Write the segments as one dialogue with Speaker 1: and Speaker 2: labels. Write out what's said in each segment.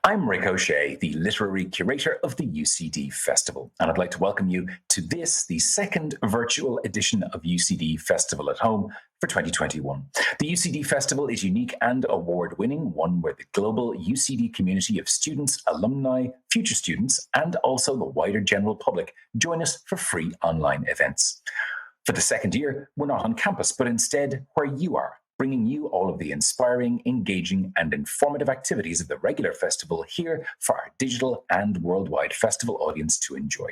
Speaker 1: I'm Rick O'Shea, the literary curator of the UCD Festival, and I'd like to welcome you to this, the second virtual edition of UCD Festival at Home for 2021. The UCD Festival is unique and award-winning, one where the global UCD community of students, alumni, future students, and also the wider general public join us for free online events. For the second year, we're not on campus, but instead where you are, bringing you all of the inspiring, engaging, and informative activities of the regular festival here for our digital and worldwide festival audience to enjoy.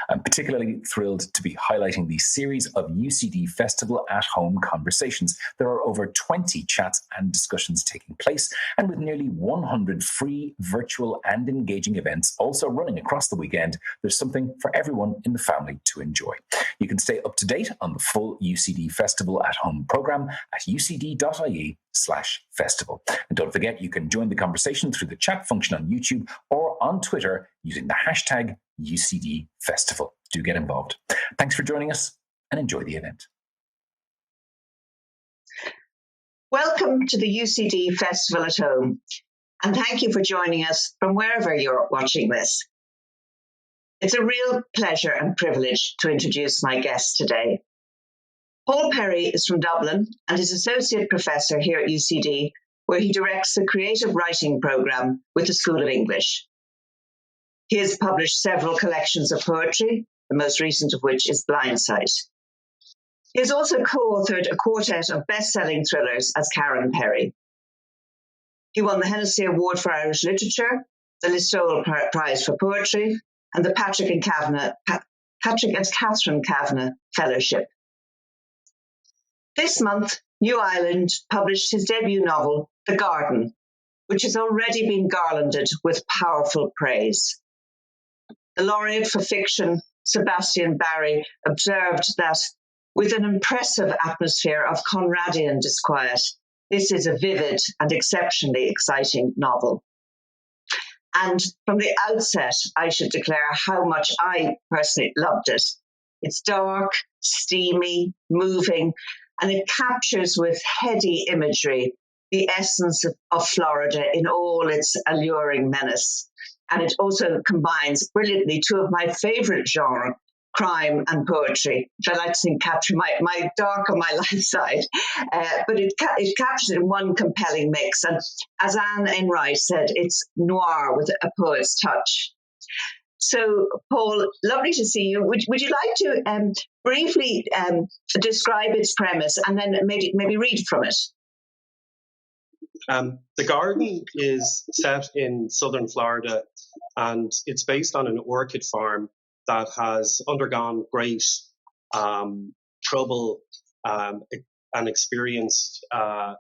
Speaker 1: I'm particularly thrilled to be highlighting the series of UCD Festival at Home conversations. There are over 20 chats and discussions taking place, and with nearly 100 free, virtual, and engaging events also running across the weekend, there's something for everyone in the family to enjoy. You can stay up to date on the full UCD Festival at Home program at ucd.ie/festival. And don't forget, you can join the conversation through the chat function on YouTube or on Twitter using the hashtag UCD Festival. Do get involved. Thanks for joining us and enjoy the event.
Speaker 2: Welcome to the UCD Festival at Home, and thank you for joining us from wherever you're watching this. It's a real pleasure and privilege to introduce my guest today. Paul Perry is from Dublin and is Associate Professor here at UCD, where he directs the Creative Writing Programme with the School of English. He has published several collections of poetry, the most recent of which is Blindsight. He has also co-authored a quartet of best-selling thrillers as Karen Perry. He won the Hennessy Award for Irish Literature, the Listowel Prize for Poetry, and the Patrick and Catherine Kavanagh Fellowship. This month, New Ireland published his debut novel, The Garden, which has already been garlanded with powerful praise. The laureate for fiction, Sebastian Barry, observed that with an impressive atmosphere of Conradian disquiet, this is a vivid and exceptionally exciting novel. And from the outset, I should declare how much I personally loved it. It's dark, steamy, moving, and it captures with heady imagery the essence of Florida in all its alluring menace. And it also combines brilliantly two of my favorite genres, crime and poetry, which I like to think capture my dark or my light side. But it captures it in one compelling mix. And as Enright said, it's noir with a poet's touch. So, Paul, lovely to see you. Would you like to briefly describe its premise and then maybe read from it?
Speaker 3: The Garden is set in southern Florida, and it's based on an orchid farm that has undergone great trouble and experienced a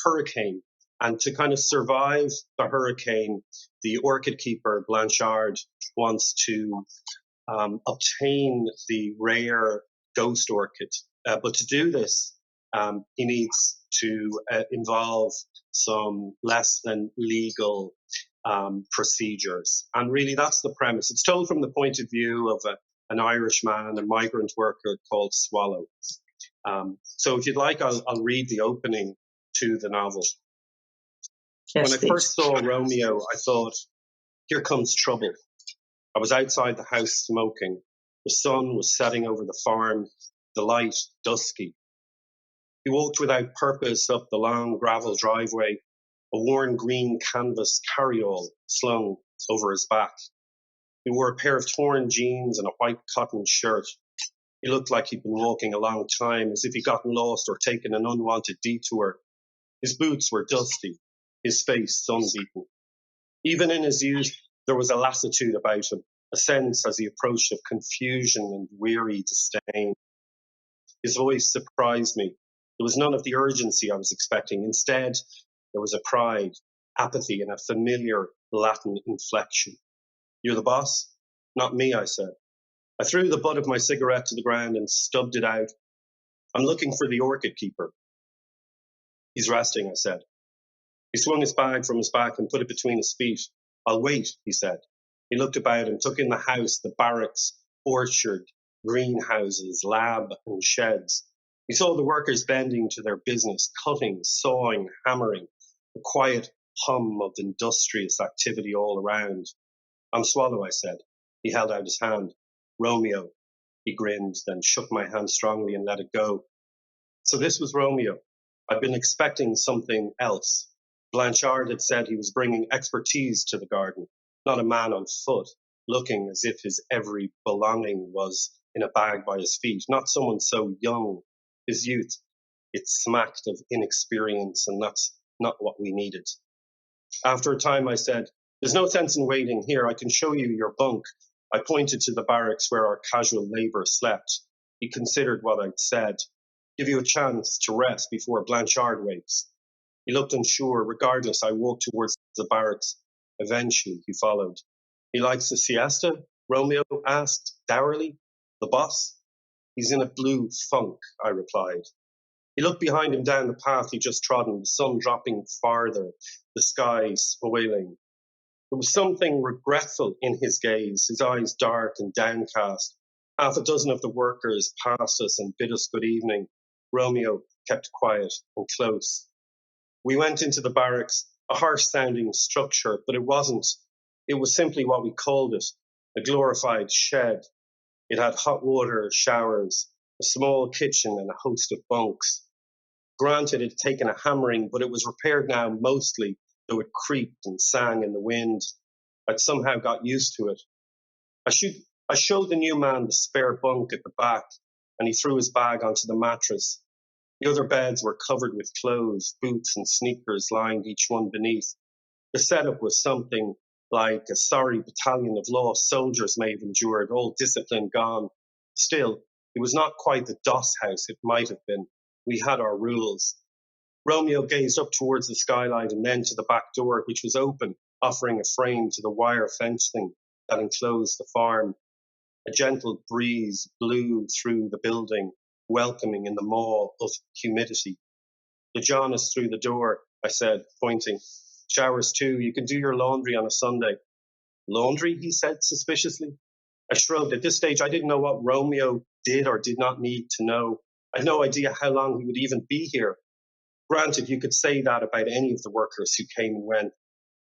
Speaker 3: hurricane. And to kind of survive the hurricane, the orchid keeper, Blanchard, wants to obtain the rare ghost orchid. But to do this, he needs to involve some less than legal procedures. And really, that's the premise. It's told from the point of view of an Irishman, a migrant worker called Swallow. So if you'd like, I'll read the opening to the novel.
Speaker 2: Yes,
Speaker 3: when I first saw Romeo, I thought, here comes trouble. I was outside the house smoking. The sun was setting over the farm, the light dusky. He walked without purpose up the long gravel driveway, a worn green canvas carryall slung over his back. He wore a pair of torn jeans and a white cotton shirt. He looked like he'd been walking a long time, as if he'd gotten lost or taken an unwanted detour. His boots were dusty, his face sun-beaten. Even in his youth, there was a lassitude about him, a sense as he approached of confusion and weary disdain. His voice surprised me. There was none of the urgency I was expecting. Instead, there was a pride, apathy, and a familiar Latin inflection. You're the boss? Not me, I said. I threw the butt of my cigarette to the ground and stubbed it out. I'm looking for the orchid keeper. He's resting, I said. He swung his bag from his back and put it between his feet. I'll wait, he said. He looked about him, took in the house, the barracks, orchard, greenhouses, lab, and sheds. He saw the workers bending to their business, cutting, sawing, hammering, the quiet hum of industrious activity all around. I'm Swallow, I said. He held out his hand. Romeo. He grinned, then shook my hand strongly and let it go. So this was Romeo. I'd been expecting something else. Blanchard had said he was bringing expertise to the garden, not a man on foot, looking as if his every belonging was in a bag by his feet, not someone so young. His youth, it smacked of inexperience, and that's not what we needed. After a time, I said, there's no sense in waiting here. I can show you your bunk. I pointed to the barracks where our casual labour slept. He considered what I'd said. Give you a chance to rest before Blanchard wakes. He looked unsure. Regardless, I walked towards the barracks. Eventually, he followed. He likes a siesta? Romeo asked dourly. The boss? He's in a blue funk, I replied. He looked behind him down the path he just trodden, the sun dropping farther, the sky spoiling. There was something regretful in his gaze, his eyes dark and downcast. Half a dozen of the workers passed us and bid us good evening. Romeo kept quiet and close. We went into the barracks, a harsh-sounding structure, but it wasn't. It was simply what we called it, a glorified shed. It had hot water, showers, a small kitchen, and a host of bunks. Granted, it had taken a hammering, but it was repaired now mostly, though it creaked and sang in the wind. I'd somehow got used to it. I showed the new man the spare bunk at the back, and he threw his bag onto the mattress. The other beds were covered with clothes, boots and sneakers lined each one beneath. The setup was something like a sorry battalion of lost soldiers may have endured, all discipline gone. Still, it was not quite the DOS house it might have been. We had our rules. Romeo gazed up towards the skylight and then to the back door, which was open, offering a frame to the wire fencing that enclosed the farm. A gentle breeze blew through the building, welcoming in the maw of humidity. The John is through the door, I said, pointing. Showers too. You can do your laundry on a Sunday. Laundry, he said suspiciously. I shrugged. At this stage, I didn't know what Romeo did or did not need to know. I had no idea how long he would even be here. Granted, you could say that about any of the workers who came and went.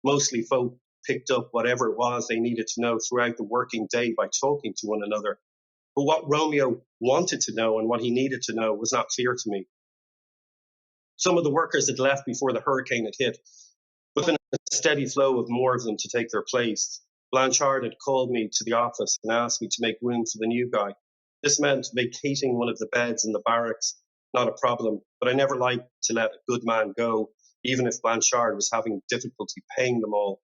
Speaker 3: Mostly folk picked up whatever it was they needed to know throughout the working day by talking to one another. But what Romeo wanted to know and what he needed to know was not clear to me. Some of the workers had left before the hurricane had hit, but then a steady flow of more of them to take their place. Blanchard had called me to the office and asked me to make room for the new guy. This meant vacating one of the beds in the barracks. Not a problem, but I never liked to let a good man go, even if Blanchard was having difficulty paying them all.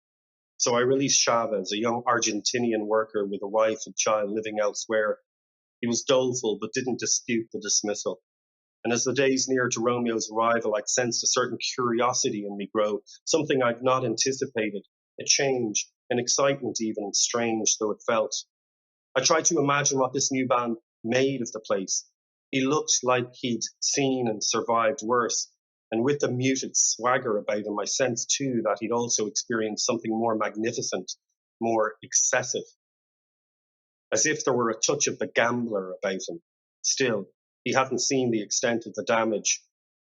Speaker 3: So I released Chavez, a young Argentinian worker with a wife and child living elsewhere. He was doleful, but didn't dispute the dismissal. And as the days neared to Romeo's arrival, I sensed a certain curiosity in me grow, something I'd not anticipated, a change, an excitement even, strange though it felt. I tried to imagine what this new man made of the place. He looked like he'd seen and survived worse, and with the muted swagger about him, I sensed too that he'd also experienced something more magnificent, more excessive. As if there were a touch of the gambler about him. Still, he hadn't seen the extent of the damage.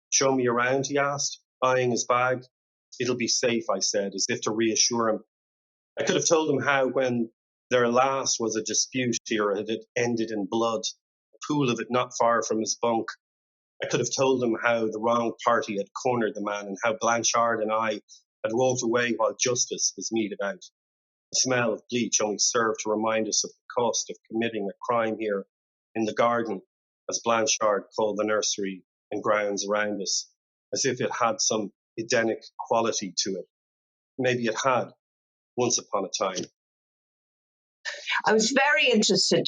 Speaker 3: Show me around, he asked, eyeing his bag. It'll be safe, I said, as if to reassure him. I could have told him how, when their last was a dispute here, it had ended in blood, a pool of it not far from his bunk. I could have told him how the wrong party had cornered the man and how Blanchard and I had walked away while justice was meted out. The smell of bleach only served to remind us of the cost of committing a crime here in the garden, as Blanchard called the nursery and grounds around us, as if it had some Edenic quality to it. Maybe it had, once upon a time.
Speaker 2: I was very interested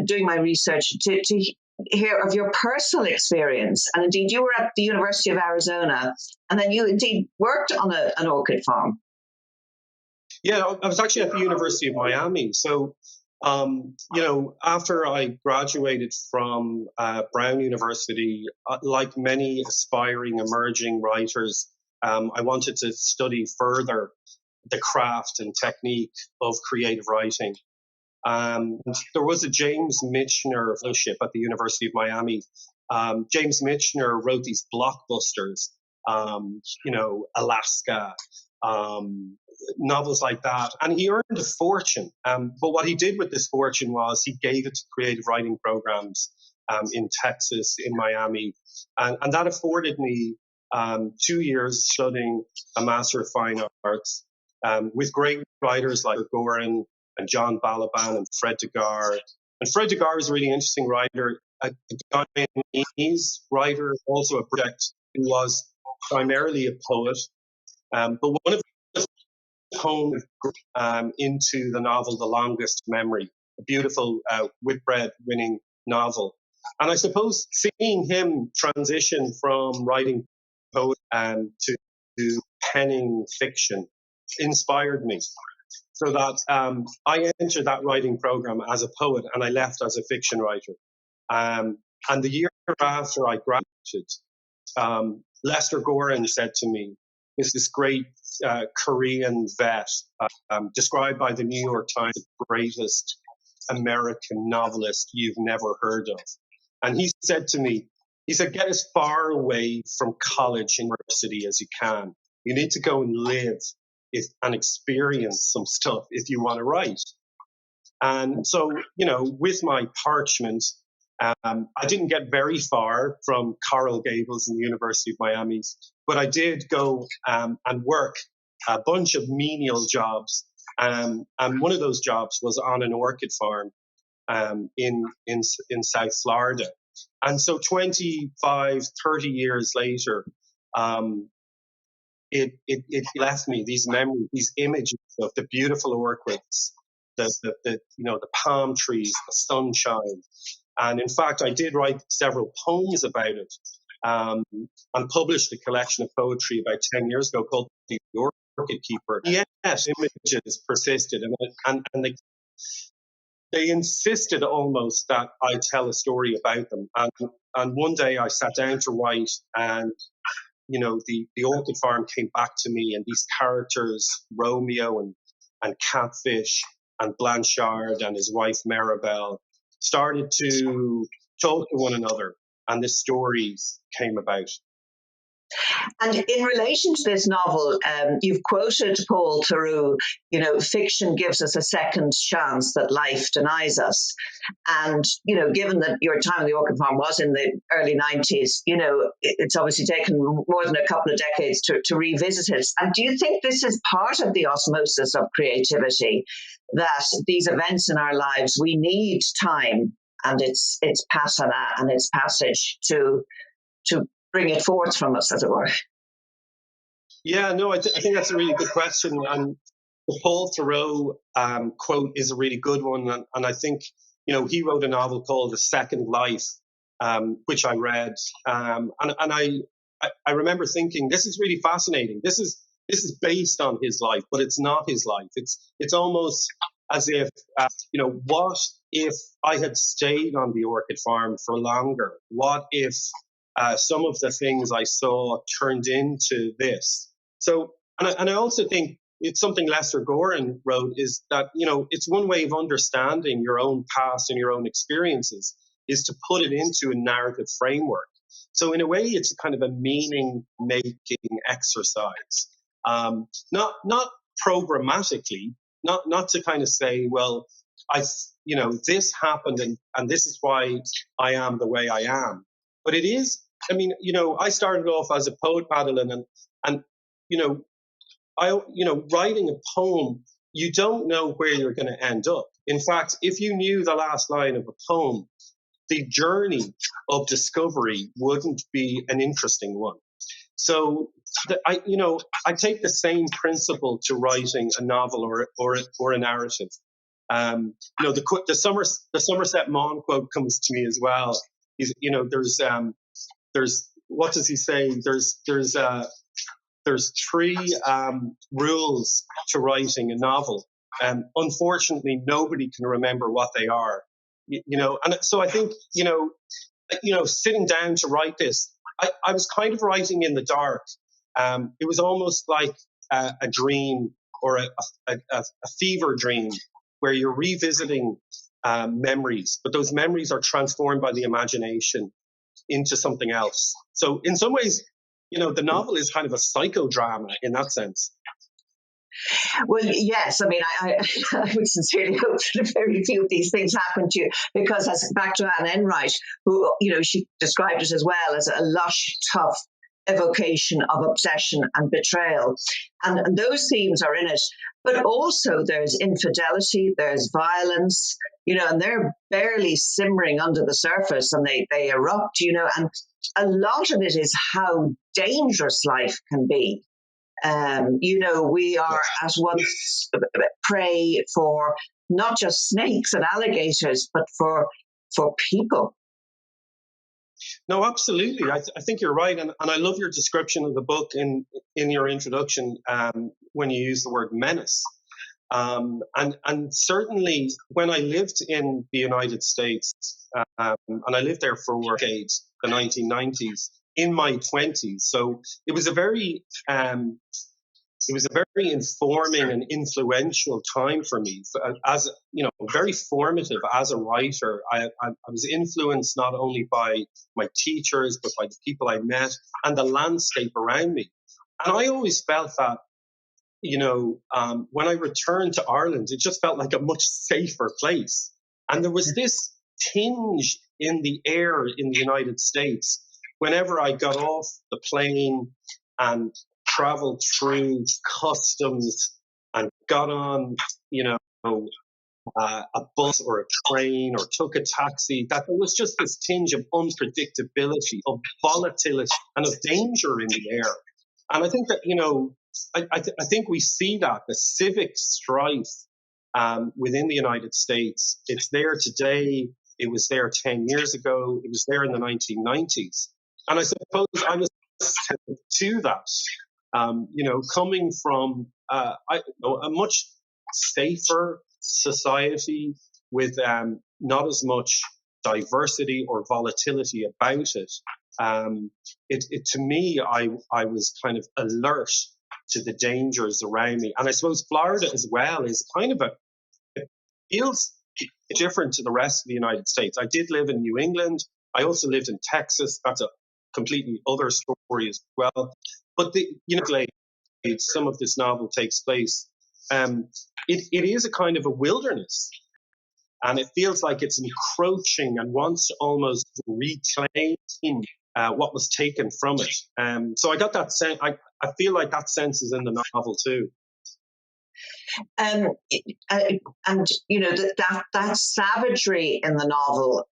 Speaker 2: doing my research to hear of your personal experience. And indeed, you were at the University of Arizona, and then you indeed worked on an orchid farm.
Speaker 3: Yeah, I was actually at the University of Miami. So, after I graduated from Brown University, like many aspiring emerging writers, I wanted to study further the craft and technique of creative writing. There was a James Michener fellowship at the University of Miami. James Michener wrote these blockbusters Alaska, novels like that. And he earned a fortune. But what he did with this fortune was he gave it to creative writing programs in Texas, in Miami. And that afforded me 2 years studying a Master of Fine Arts with great writers like Gorin and John Balaban and Fred Degar. And Fred Degar is a really interesting writer, a Guyanese writer, also a project who was primarily a poet. But one of his poems into the novel The Longest Memory, a beautiful Whitbread-winning novel. And I suppose seeing him transition from writing poetry to penning fiction inspired me. So that I entered that writing program as a poet and I left as a fiction writer. And the year after I graduated, Lester Gorin said to me, is this great Korean vet, described by the New York Times as the greatest American novelist you've never heard of. And he said to me, he said, get as far away from college and university as you can. You need to go and live and experience some stuff if you want to write. And so, with my parchment, I didn't get very far from Coral Gables and the University of Miami, but I did go and work a bunch of menial jobs. And one of those jobs was on an orchid farm in South Florida. And so 25, 30 years later, it left me these memories, these images of the beautiful orchids, the palm trees, the sunshine. And in fact, I did write several poems about it, and published a collection of poetry about 10 years ago called The Orchid Keeper. Yes, images persisted, and they insisted almost that I tell a story about them. And one day I sat down to write, and the orchid farm came back to me, and these characters, Romeo and Catfish and Blanchard and his wife Maribel, started to talk to one another, and this story came about.
Speaker 2: And in relation to this novel, you've quoted Paul Theroux, fiction gives us a second chance that life denies us. And, given that your time on the orchid farm was in the early 90s, it's obviously taken more than a couple of decades to revisit it. And do you think this is part of the osmosis of creativity, that these events in our lives, we need time and its passage and its passage to bring it forth from us, as it were?
Speaker 3: Yeah, no, I think that's a really good question. And the Paul Theroux quote is a really good one. And I think, he wrote a novel called The Second Life, which I read. And I remember thinking, this is really fascinating. This is based on his life, but it's not his life. It's almost as if, what if I had stayed on the orchid farm for longer? What if some of the things I saw turned into this? So, and I also think it's something Lester Gorin wrote, is that, it's one way of understanding your own past and your own experiences is to put it into a narrative framework. So in a way, it's a kind of a meaning-making exercise. Not programmatically, not to kind of say, well, this happened and this is why I am the way I am. But it is, I started off as a poet, Madeleine, and writing a poem, you don't know where you're going to end up. In fact, if you knew the last line of a poem, the journey of discovery wouldn't be an interesting one. So, I take the same principle to writing a novel or a narrative. The Somerset Maugham quote comes to me as well. There's what does he say? There's three rules to writing a novel. Unfortunately, nobody can remember what they are. And so I think, sitting down to write this, I was kind of writing in the dark. It was almost like a dream or a fever dream where you're revisiting memories, but those memories are transformed by the imagination into something else. So in some ways, the novel is kind of a psychodrama in that sense.
Speaker 2: Well, yes. I mean, I would sincerely hope that very few of these things happen to you, because as back to Anne Enright, who, she described it as well as a lush, tough evocation of obsession and betrayal. And those themes are in it. But also there's infidelity, there's violence, and they're barely simmering under the surface, and they erupt, and a lot of it is how dangerous life can be. We are at once prey for not just snakes and alligators, but for people.
Speaker 3: No, absolutely. I think you're right. And I love your description of the book in your introduction when you use the word menace. And certainly when I lived in the United States, and I lived there for Orchids, the 1990s, in my 20s. So it was a very informing and influential time for me. As very formative as a writer. I was influenced not only by my teachers, but by the people I met and the landscape around me. And I always felt that, when I returned to Ireland, it just felt like a much safer place. And there was this tinge in the air in the United States whenever I got off the plane and traveled through customs and got on, a bus or a train or took a taxi, that there was just this tinge of unpredictability, of volatility, and of danger in the air. And I think that, I think we see that, the civic strife within the United States. It's there today. It was there 10 years ago. It was there in the 1990s. And I suppose I'm to that. Coming from a much safer society with not as much diversity or volatility about it. It to me, I was kind of alert to the dangers around me. And I suppose Florida as well is kind of it feels different to the rest of the United States. I did live in New England. I also lived in Texas. That's a completely other story as well. But some of this novel takes place. It is a kind of a wilderness, and it feels like it's encroaching and wants to almost reclaim what was taken from it. So I got that sense. I feel like that sense is in the novel too.
Speaker 2: And that savagery in the novel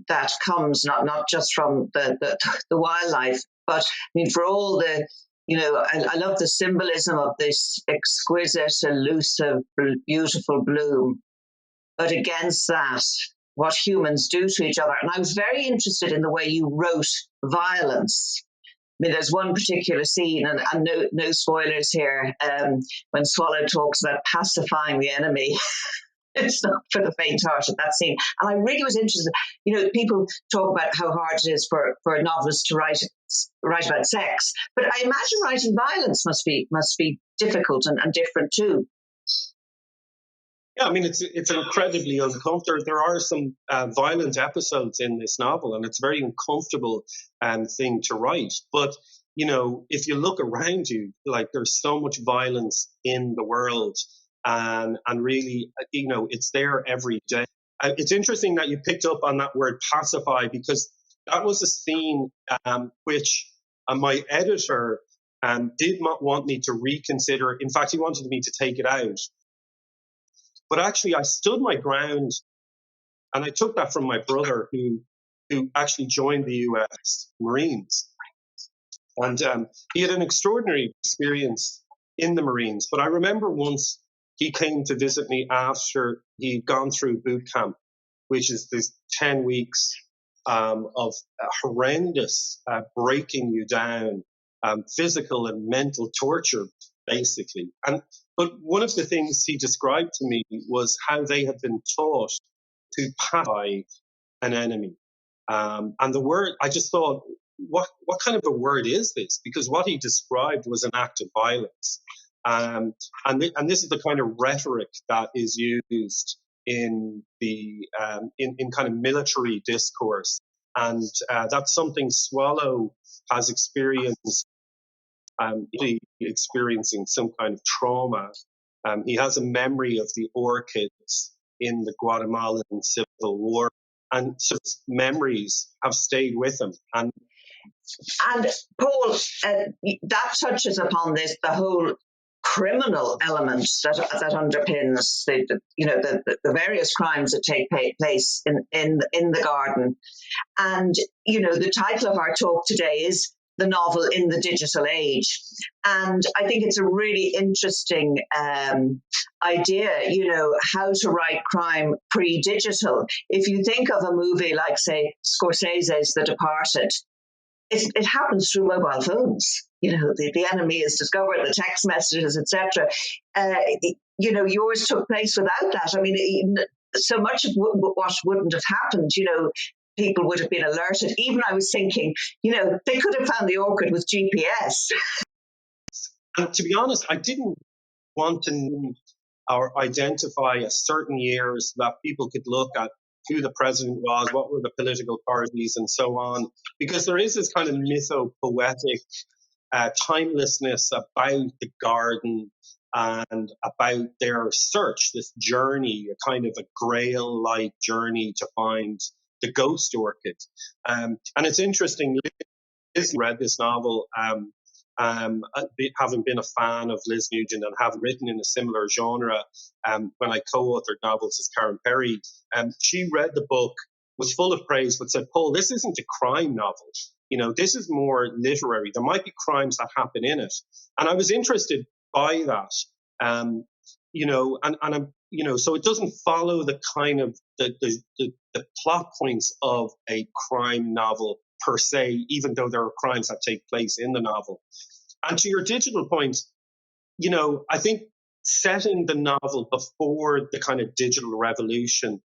Speaker 2: that comes not just from the wildlife, but I mean, for all the I love the symbolism of this exquisite, elusive, beautiful bloom, but against that, what humans do to each other. And I was very interested in the way you wrote violence. I mean, there's one particular scene, and no spoilers here, when Swallow talks about pacifying the enemy. It's not for the faint-hearted, that scene. And I really was interested. People talk about how hard it is for a novelist to write about sex, but I imagine writing violence must be difficult and different too.
Speaker 3: Yeah, I mean, it's incredibly uncomfortable. There are some violent episodes in this novel, and it's a very uncomfortable thing to write. But, if you look around you, like, there's so much violence in the world, and really, it's there every day. It's interesting that you picked up on that word pacify, because that was a scene which my editor did not want me to reconsider. In fact, he wanted me to take it out. But actually, I stood my ground, and I took that from my brother, who actually joined the U.S. Marines. And he had an extraordinary experience in the Marines. But I remember once he came to visit me after he'd gone through boot camp, which is this 10 weeks of horrendous breaking you down, physical and mental torture, basically. But one of the things he described to me was how they had been taught to pacify an enemy. And the word, I just thought, what kind of a word is this? Because what he described was an act of violence. And this is the kind of rhetoric that is used in the in kind of military discourse. And that's something Swallow has experiencing some kind of trauma. He has a memory of the Orchids in the Guatemalan Civil War, and so his memories have stayed with him. And
Speaker 2: Paul, that touches upon the whole criminal element that underpins the various crimes that take place in the garden. And the title of our talk today is The Novel in the Digital Age. And I think it's a really interesting idea, how to write crime pre-digital. If you think of a movie like, say, Scorsese's The Departed, it happens through mobile phones. The enemy is discovered, the text messages, etc. Yours took place without that. I mean, so much of what wouldn't have happened, people would have been alerted. Even I was thinking, they could have found the orchid with GPS.
Speaker 3: And to be honest, I didn't want to name or identify a certain year so that people could look at who the president was, what were the political parties, and so on, because there is this kind of mytho-poetic timelessness about the garden and about their search, this journey, a kind of a grail-like journey to find the ghost orchid. And it's interesting, Liz read this novel, having been a fan of Liz Nugent and having written in a similar genre when I co-authored novels as Karen Perry. She read the book, was full of praise, but said, Paul, this isn't a crime novel. This is more literary. There might be crimes that happen in it. And I was interested by that. So it doesn't follow the kind of the plot points of a crime novel per se, even though there are crimes that take place in the novel. And to your digital point, I think setting the novel before the kind of digital revolution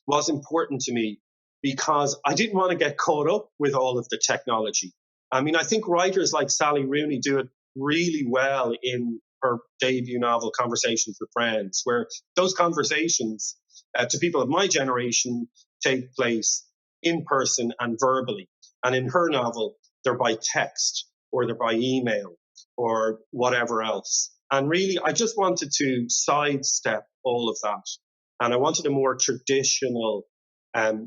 Speaker 3: was important to me, because I didn't want to get caught up with all of the technology. I mean, I think writers like Sally Rooney do it really well in her debut novel, Conversations with Friends, where those conversations to people of my generation take place in person and verbally. And in her novel, they're by text or they're by email or whatever else. And really, I just wanted to sidestep all of that. And I wanted a more traditional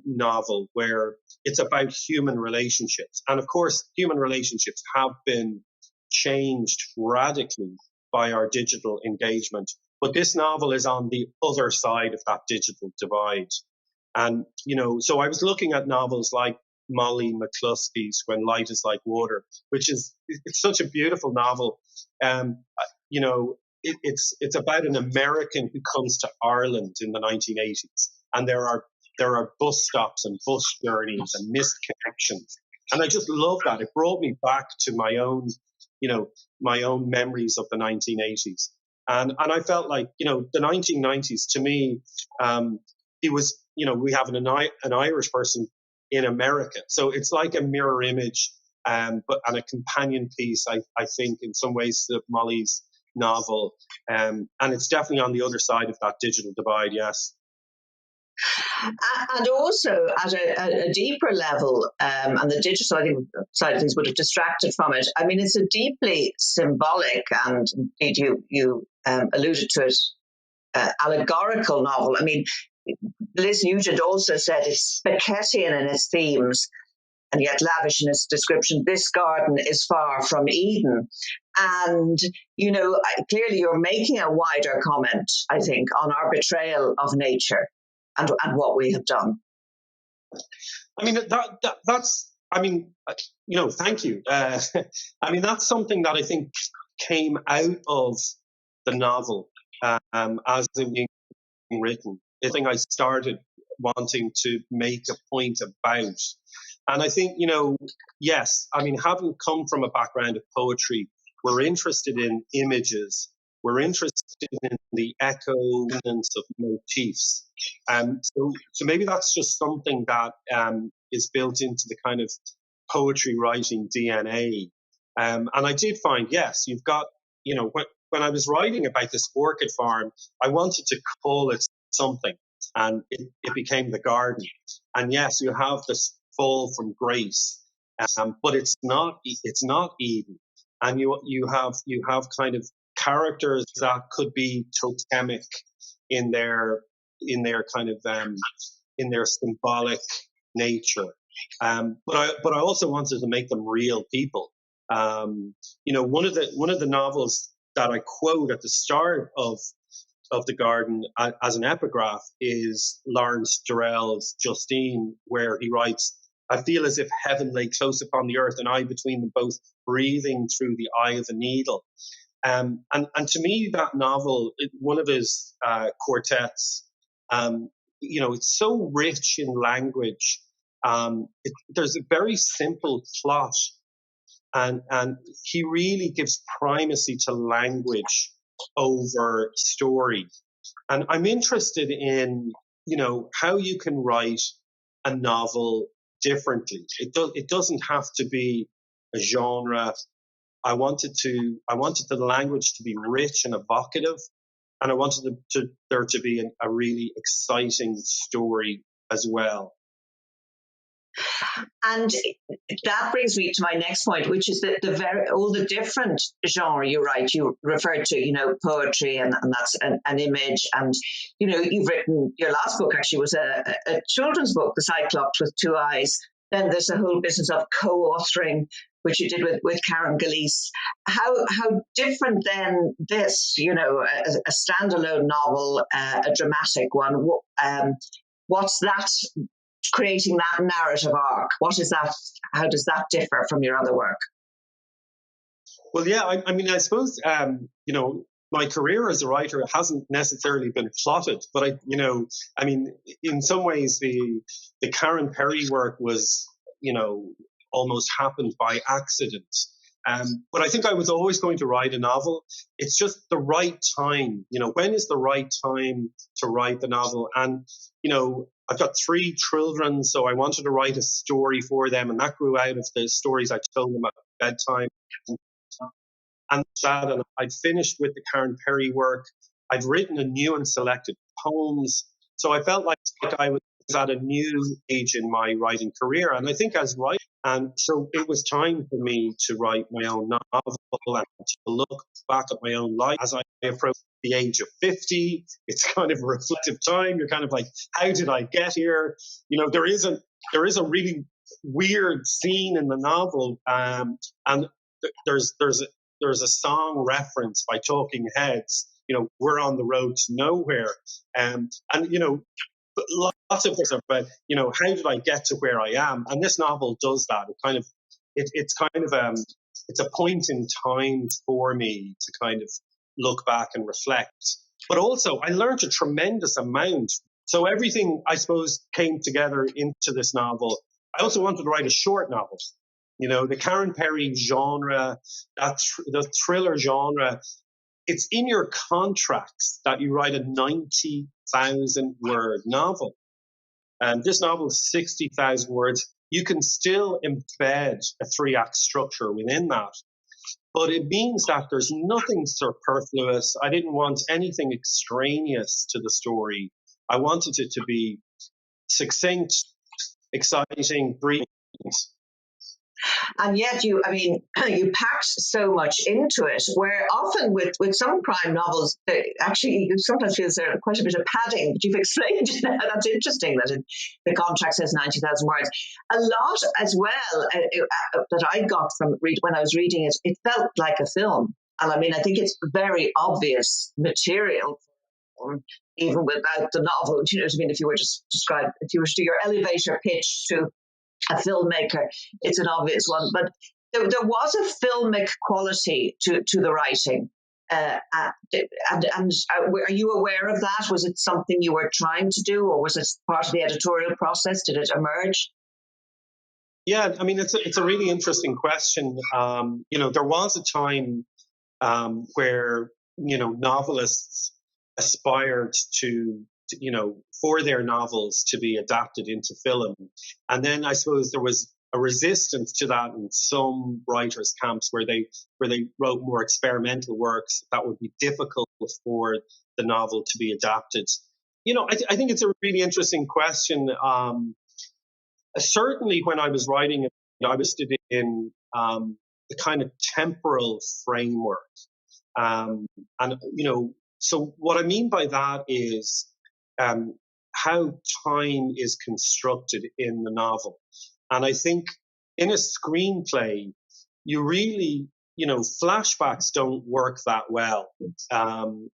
Speaker 3: novel where it's about human relationships. And of course, human relationships have been changed radically by our digital engagement. But this novel is on the other side of that digital divide. And, so I was looking at novels like Molly McCluskey's When Light is Like Water, which it's such a beautiful novel. It's about an American who comes to Ireland in the 1980s. And there are bus stops and bus journeys and missed connections. And I just love that. It brought me back to my own memories of the 1980s. And I felt like, the 1990s to me, it was, we have an Irish person in America. So it's like a mirror image, and a companion piece, I think, in some ways, of Molly's novel. And it's definitely on the other side of that digital divide, yes.
Speaker 2: And also at a deeper level, and the digital side of things would have distracted from it. I mean, it's a deeply symbolic, and indeed you alluded to it, allegorical novel. I mean, Liz Nugent also said it's Beckettian in its themes and yet lavish in its description. This garden is far from Eden. And, clearly you're making a wider comment, I think, on our betrayal of nature and what we have done.
Speaker 3: I mean, thank you. I mean, that's something that I think came out of the novel as it being written. I think I started wanting to make a point about. And I think, yes, I mean, having come from a background of poetry, we're interested in images. We're interested in the echo of motifs. So maybe that's just something that is built into the kind of poetry writing DNA. And I did find, yes, you've got, when I was writing about this orchid farm, I wanted to call it something, and it became the garden. And yes, you have this fall from grace, but it's not Eden. And you have kind of characters that could be totemic in their kind of in their symbolic nature. But I also wanted to make them real people. One of the novels that I quote at the start of the Garden as an epigraph is Lawrence Jarrell's Justine, where he writes, "I feel as if heaven lay close upon the earth, and I between them both, breathing through the eye of a needle." And to me, that novel, one of his quartets, it's so rich in language. There's a very simple plot, and he really gives primacy to language over story. And I'm interested in, how you can write a novel differently. It doesn't have to be a genre. I wanted the language to be rich and evocative, and I wanted there to be a really exciting story as well.
Speaker 2: And that brings me to my next point, which is that all the different genre you write. You referred to, poetry, and that's an image. And, you've written, your last book actually was a children's book, The Cyclops with Two Eyes. Then there's a whole business of co-authoring, which you did with Karen Gillies. How different then this, a standalone novel, a dramatic one, what's that, creating that narrative arc? What is that? How does that differ from your other work?
Speaker 3: Well, yeah, I suppose, my career as a writer hasn't necessarily been plotted, but in some ways the Karen Perry work was, almost happened by accident. But I think I was always going to write a novel. It's just the right time. When is the right time to write the novel? And, I've got 3 children, so I wanted to write a story for them, and that grew out of the stories I told them at bedtime. And I'd finished with the Karen Perry work. I'd written a new and selected poems. So I felt like I was at a new age in my writing career. And I think as writer, and so it was time for me to write my own novel and to look back at my own life as I approached the age of 50. It's kind of a reflective time. You're kind of like, how did I get here? There is a really weird scene in the novel, and there's a song reference by Talking Heads. We're on the road to nowhere, and lots of things about how did I get to where I am, and this novel does that. It's a point in time for me to kind of look back and reflect. But also, I learned a tremendous amount. So everything, I suppose, came together into this novel. I also wanted to write a short novel. The Karen Perry genre, the thriller genre, it's in your contracts that you write a 90,000 word novel. And this novel is 60,000 words. You can still embed a 3-act structure within that. But it means that there's nothing superfluous. I didn't want anything extraneous to the story. I wanted it to be succinct, exciting, brilliant.
Speaker 2: And yet you packed so much into it, where often with some crime novels, actually you sometimes feel there's quite a bit of padding, but you've explained it now. That's interesting that the contract says 90,000 words. A lot as well that I got from when I was reading it, it felt like a film. And I think it's very obvious material, even without the novel. Do you know what I mean? If you were to do your elevator pitch to a filmmaker, it's an obvious one. But there was a filmic quality to the writing. And are you aware of that? Was it something you were trying to do, or was it part of the editorial process? Did it emerge?
Speaker 3: Yeah, it's a really interesting question. There was a time where novelists aspired to for their novels to be adapted into film, and then I suppose there was a resistance to that in some writers' camps where they wrote more experimental works that would be difficult for the novel to be adapted. I think it's a really interesting question. Certainly, when I was writing I was interested in the kind of temporal framework. And, so what I mean by that is how time is constructed in the novel. And I think in a screenplay, you really, flashbacks don't work that well.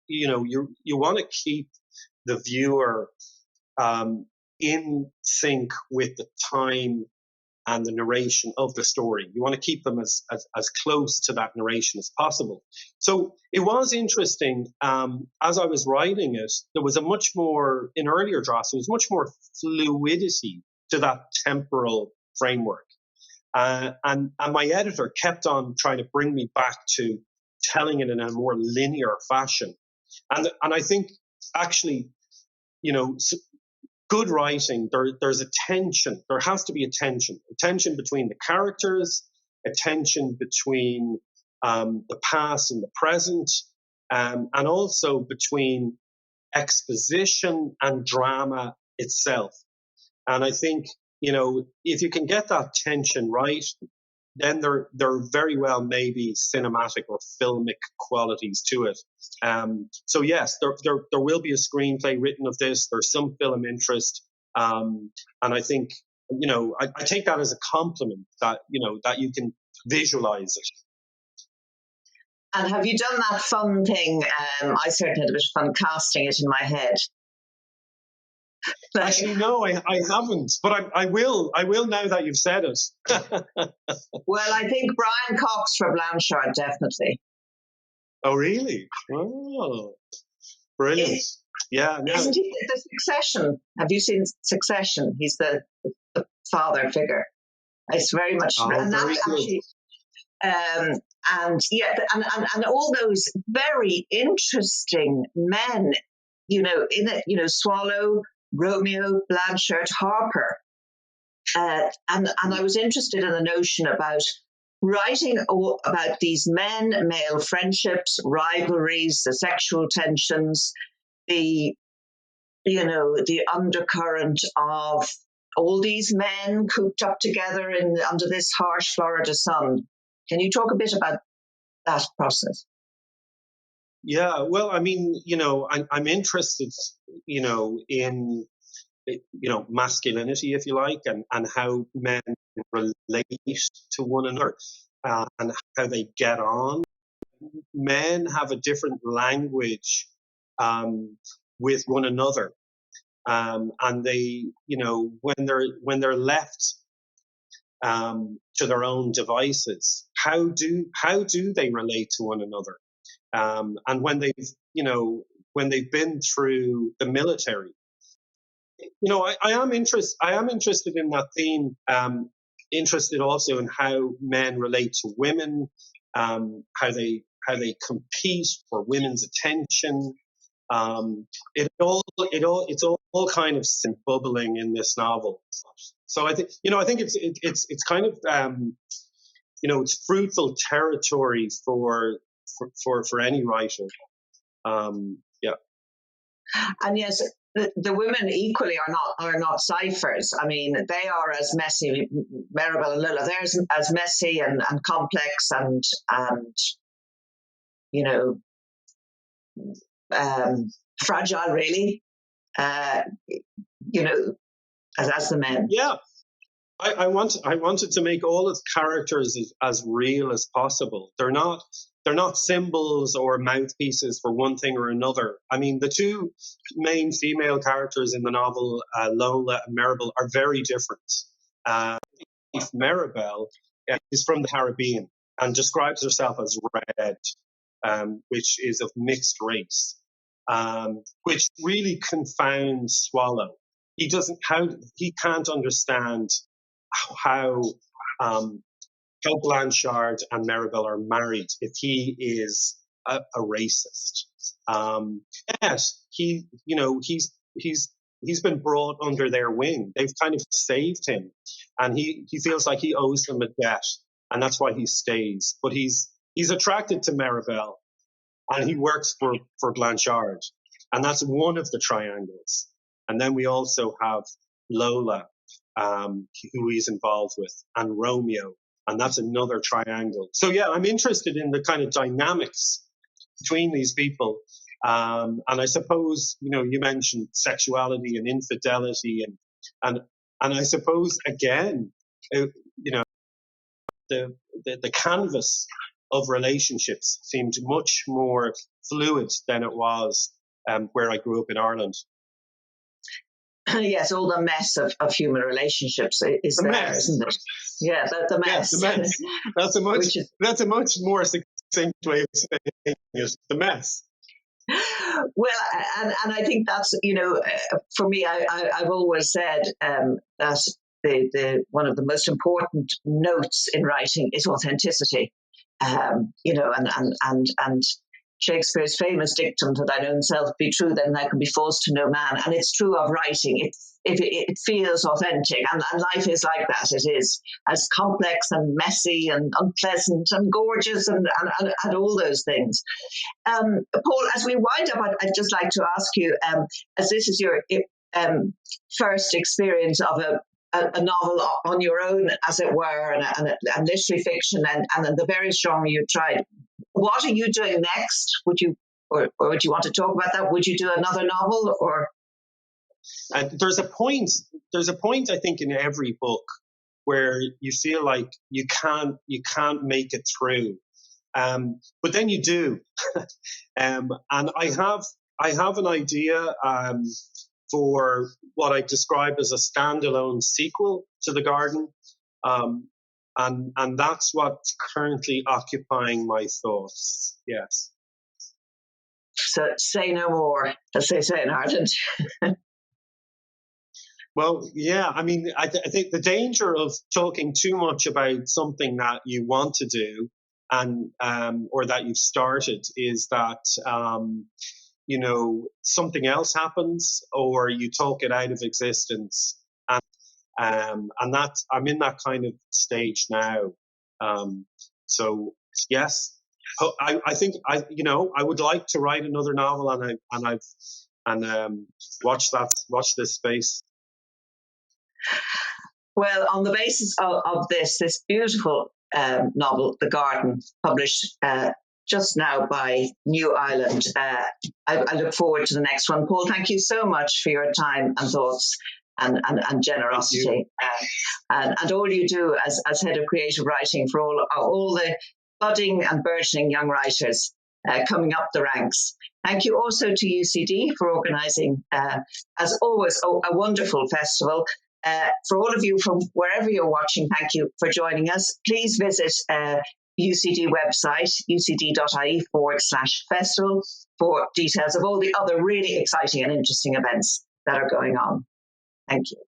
Speaker 3: You want to keep the viewer in sync with the time and the narration of the story. You want to keep them as close to that narration as possible. So it was interesting, as I was writing it, there was in earlier drafts, there was much more fluidity to that temporal framework. And my editor kept on trying to bring me back to telling it in a more linear fashion. And I think actually, good writing, there's a tension. There has to be a tension between the characters, a tension between the past and the present, and also between exposition and drama itself. And I think, if you can get that tension right, then there very well may be cinematic or filmic qualities to it. So yes, there will be a screenplay written of this. There's some film interest, and I think I take that as a compliment that that you can visualize it.
Speaker 2: And have you done that fun thing? I certainly had a bit of fun casting it in my head.
Speaker 3: Actually, no, I haven't, but I will now that you've said it.
Speaker 2: Well, I think Brian Cox for Blanchard, definitely.
Speaker 3: Oh, really? Oh, brilliant. Yeah. No.
Speaker 2: Isn't he the Succession? Have you seen Succession? He's the father figure. It's very much, and
Speaker 3: very
Speaker 2: that's
Speaker 3: good.
Speaker 2: actually, and all those very interesting men, in it, Swallow, Romeo, Blanchard, Harper. And I was interested in the notion about writing about these male friendships, rivalries, the sexual tensions, the undercurrent of all these men cooped up together under this harsh Florida sun. Can you talk a bit about that process?
Speaker 3: Yeah, well, I mean, I'm interested, in, masculinity, if you like, and how men relate to one another and how they get on. Men have a different language with one another, and they, when they're left to their own devices, how do they relate to one another? And when they've been through the military, I am interested in that theme. Interested also in how men relate to women, how they compete for women's attention. It's all kind of bubbling in this novel. So I think it's kind of it's fruitful territory for any writer. Yeah.
Speaker 2: And yes, the women equally are not ciphers. I mean, they are as messy. Maribel and Lula, they're as messy and complex and fragile, really. As the men.
Speaker 3: Yeah. I wanted to make all its characters as real as possible. They're not symbols or mouthpieces for one thing or another. I mean, the two main female characters in the novel, Lola and Maribel, are very different. Maribel is from the Caribbean and describes herself as red, which is of mixed race, which really confounds Swallow. He can't understand how Blanchard and Maribel are married if he is a racist. Yes, he's been brought under their wing. They've kind of saved him, and he feels like he owes them a debt, and that's why he stays. But he's attracted to Maribel, and he works for Blanchard, and that's one of the triangles. And then we also have Lola, who he's involved with, and Romeo. And that's another triangle. So yeah, I'm interested in the kind of dynamics between these people. And I suppose, you mentioned sexuality and infidelity, and I suppose again, the canvas of relationships seemed much more fluid than it was where I grew up in Ireland.
Speaker 2: Yes, all the mess of human relationships is
Speaker 3: the
Speaker 2: there,
Speaker 3: mess.
Speaker 2: isn't it? Yeah, the mess.
Speaker 3: Yeah, the mess. That's a much more succinct way of saying it. The mess.
Speaker 2: Well, and I think that's, for me, I've always said that the one of the most important notes in writing is authenticity. And Shakespeare's famous dictum to thine own self be true, then thou can be false to no man. And it's true of writing. It feels authentic, and life is like that. It is as complex and messy and unpleasant and gorgeous and all those things. Paul, as we wind up, I'd just like to ask you, as this is your first experience of a novel on your own, as it were, and literary fiction, and the very genre you tried. What are you doing next? Would you, or would you want to talk about that? Would you do another novel, or?
Speaker 3: There's a point. I think in every book where you feel like you can't make it through, but then you do. And I have an idea for what I describe as a standalone sequel to The Garden. And that's what's currently occupying my thoughts. Yes.
Speaker 2: So say no more, as they say in Ireland.
Speaker 3: Well, yeah. I mean, I think the danger of talking too much about something that you want to do and or that you've started is that something else happens, or you talk it out of existence. And that I'm in that kind of stage now. So yes, I think I would like to write another novel, and watch this space.
Speaker 2: Well, on the basis of this beautiful novel, The Garden, published just now by New Ireland, I look forward to the next one. Paul, thank you so much for your time and thoughts and generosity, and all you do as head of creative writing for all the budding and burgeoning young writers coming up the ranks. Thank you also to UCD for organising, as always, a wonderful festival. For all of you from wherever you're watching, thank you for joining us. Please visit UCD website, ucd.ie/festival, for details of all the other really exciting and interesting events that are going on. Thank you.